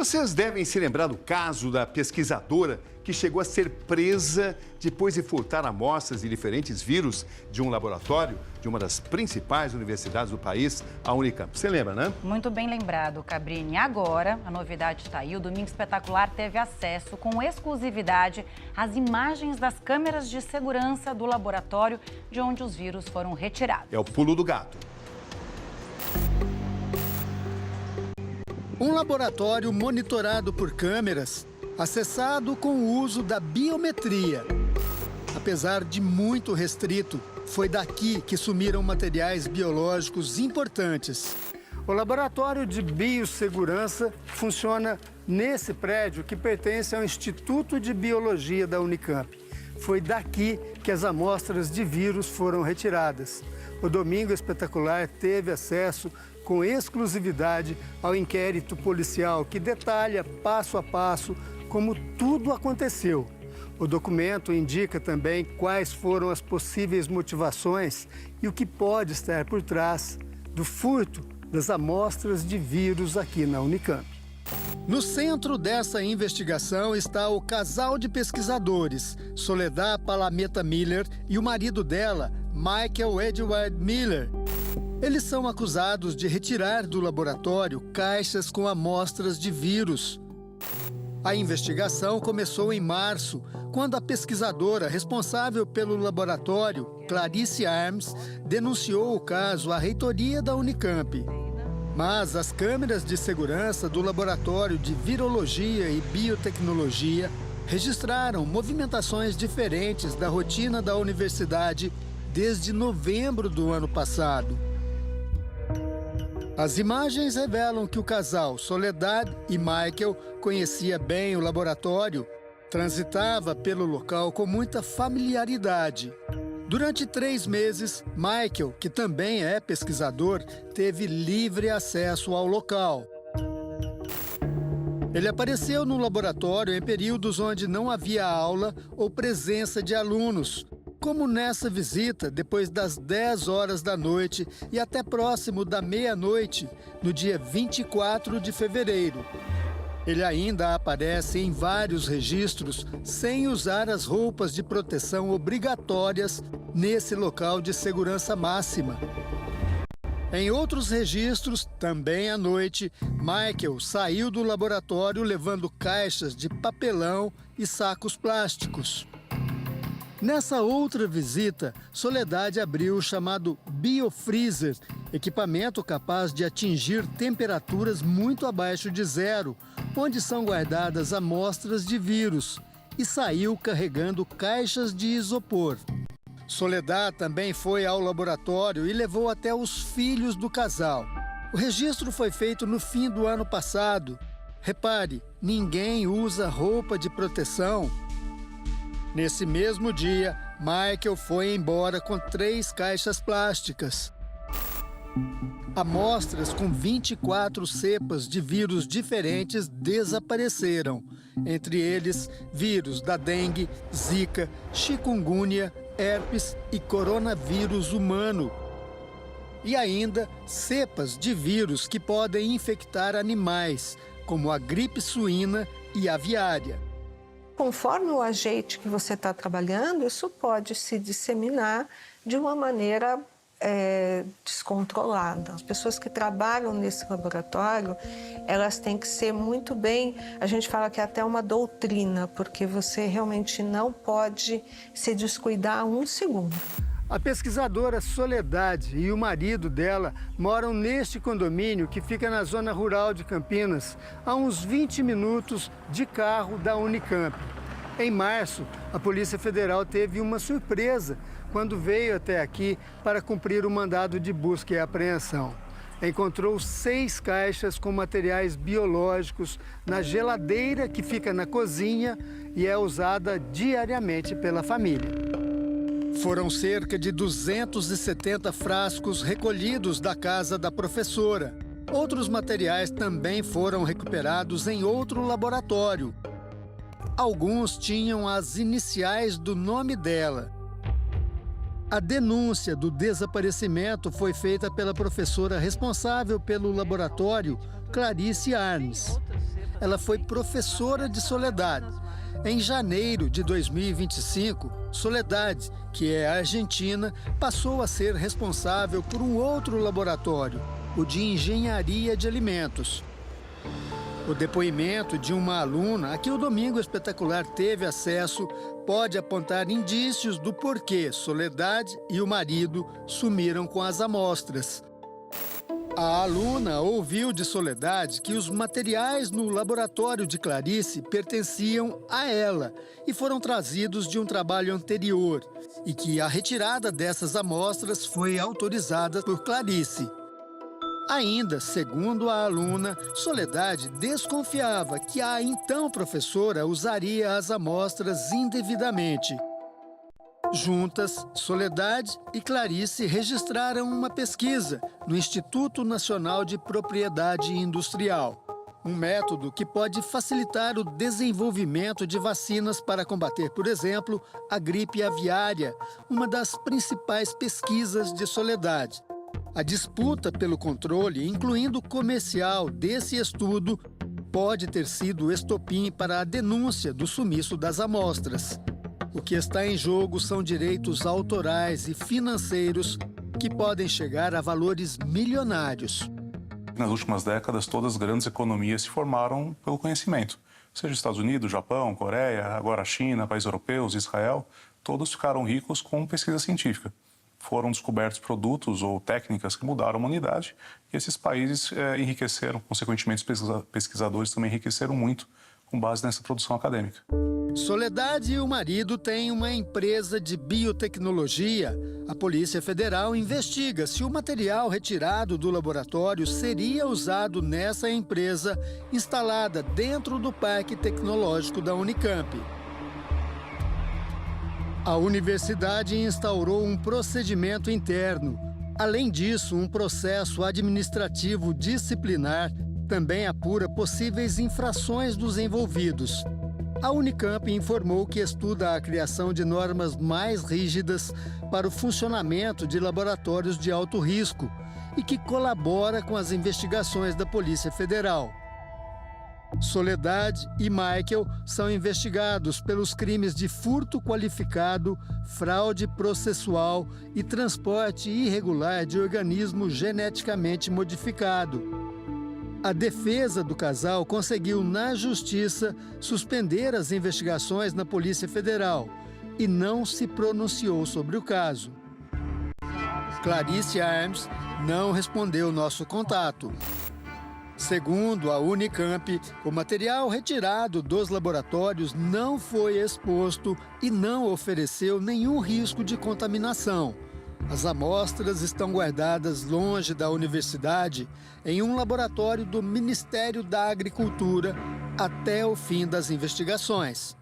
Vocês devem se lembrar do caso da pesquisadora que chegou a ser presa depois de furtar amostras de diferentes vírus de um laboratório de uma das principais universidades do país, a Unicamp. Você lembra, né? Muito bem lembrado, Cabrini. Agora, a novidade está aí. O Domingo Espetacular teve acesso com exclusividade às imagens das câmeras de segurança do laboratório de onde os vírus foram retirados. É o pulo do gato. Um laboratório monitorado por câmeras, acessado com o uso da biometria. Apesar de muito restrito, foi daqui que sumiram materiais biológicos importantes. O laboratório de biossegurança funciona nesse prédio que pertence ao Instituto de Biologia da Unicamp. Foi daqui que as amostras de vírus foram retiradas. O Domingo Espetacular teve acesso com exclusividade ao inquérito policial que detalha passo a passo como tudo aconteceu. O documento indica também quais foram as possíveis motivações e o que pode estar por trás do furto das amostras de vírus aqui na Unicamp. No centro dessa investigação está o casal de pesquisadores, Soledad Palameta Miller e o marido dela, Michael Edward Miller. Eles são acusados de retirar do laboratório caixas com amostras de vírus. A investigação começou em março, quando a pesquisadora responsável pelo laboratório, Clarice Arms, denunciou o caso à reitoria da Unicamp. Mas as câmeras de segurança do Laboratório de Virologia e Biotecnologia registraram movimentações diferentes da rotina da universidade desde novembro do ano passado. As imagens revelam que o casal Soledad e Michael conhecia bem o laboratório, transitava pelo local com muita familiaridade. Durante 3 meses, Michael, que também é pesquisador, teve livre acesso ao local. Ele apareceu no laboratório em períodos onde não havia aula ou presença de alunos, como nessa visita depois das 10 horas da noite e até próximo da meia-noite, no dia 24 de fevereiro. Ele ainda aparece em vários registros sem usar as roupas de proteção obrigatórias nesse local de segurança máxima. Em outros registros, também à noite, Michael saiu do laboratório levando caixas de papelão e sacos plásticos. Nessa outra visita, Soledad abriu o chamado biofreezer, equipamento capaz de atingir temperaturas muito abaixo de zero, onde são guardadas amostras de vírus, e saiu carregando caixas de isopor. Soledad também foi ao laboratório e levou até os filhos do casal. O registro foi feito no fim do ano passado. Repare, ninguém usa roupa de proteção. Nesse mesmo dia, Michael foi embora com 3 caixas plásticas. Amostras com 24 cepas de vírus diferentes desapareceram. Entre eles, vírus da dengue, zika, chikungunya, herpes e coronavírus humano. E ainda, cepas de vírus que podem infectar animais, como a gripe suína e aviária. Conforme o agente que você está trabalhando, isso pode se disseminar de uma maneira descontrolada. As pessoas que trabalham nesse laboratório, elas têm que ser muito bem, a gente fala que é até uma doutrina, porque você realmente não pode se descuidar um segundo. A pesquisadora Soledad e o marido dela moram neste condomínio que fica na zona rural de Campinas, a uns 20 minutos de carro da Unicamp. Em março, a Polícia Federal teve uma surpresa quando veio até aqui para cumprir o mandado de busca e apreensão. Encontrou 6 caixas com materiais biológicos na geladeira que fica na cozinha e é usada diariamente pela família. Foram cerca de 270 frascos recolhidos da casa da professora. Outros materiais também foram recuperados em outro laboratório. Alguns tinham as iniciais do nome dela. A denúncia do desaparecimento foi feita pela professora responsável pelo laboratório, Clarice Arms. ela foi professora de Soledad. Em janeiro de 2025, Soledad, que é argentina, passou a ser responsável por um outro laboratório, o de engenharia de alimentos. O depoimento de uma aluna a que o Domingo Espetacular teve acesso pode apontar indícios do porquê Soledad e o marido sumiram com as amostras. A aluna ouviu de Soledad que os materiais no laboratório de Clarice pertenciam a ela e foram trazidos de um trabalho anterior, e que a retirada dessas amostras foi autorizada por Clarice. Ainda, segundo a aluna, Soledad desconfiava que a então professora usaria as amostras indevidamente. Juntas, Soledad e Clarice registraram uma pesquisa no Instituto Nacional de Propriedade Industrial, um método que pode facilitar o desenvolvimento de vacinas para combater, por exemplo, a gripe aviária, uma das principais pesquisas de Soledad. A disputa pelo controle, incluindo comercial, desse estudo pode ter sido o estopim para a denúncia do sumiço das amostras. O que está em jogo são direitos autorais e financeiros que podem chegar a valores milionários. Nas últimas décadas, todas as grandes economias se formaram pelo conhecimento. Seja Estados Unidos, Japão, Coreia, agora a China, países europeus, Israel, todos ficaram ricos com pesquisa científica. Foram descobertos produtos ou técnicas que mudaram a humanidade e esses países enriqueceram, consequentemente os pesquisadores também enriqueceram muito com base nessa produção acadêmica. Soledad e o marido têm uma empresa de biotecnologia. A Polícia Federal investiga se o material retirado do laboratório seria usado nessa empresa instalada dentro do Parque Tecnológico da Unicamp. A universidade instaurou um procedimento interno. Além disso, um processo administrativo disciplinar também apura possíveis infrações dos envolvidos. A Unicamp informou que estuda a criação de normas mais rígidas para o funcionamento de laboratórios de alto risco e que colabora com as investigações da Polícia Federal. Soledad e Michael são investigados pelos crimes de furto qualificado, fraude processual e transporte irregular de organismo geneticamente modificado. A defesa do casal conseguiu, na Justiça, suspender as investigações na Polícia Federal e não se pronunciou sobre o caso. Clarice Arms não respondeu nosso contato. Segundo a Unicamp, o material retirado dos laboratórios não foi exposto e não ofereceu nenhum risco de contaminação. As amostras estão guardadas longe da universidade, em um laboratório do Ministério da Agricultura, até o fim das investigações.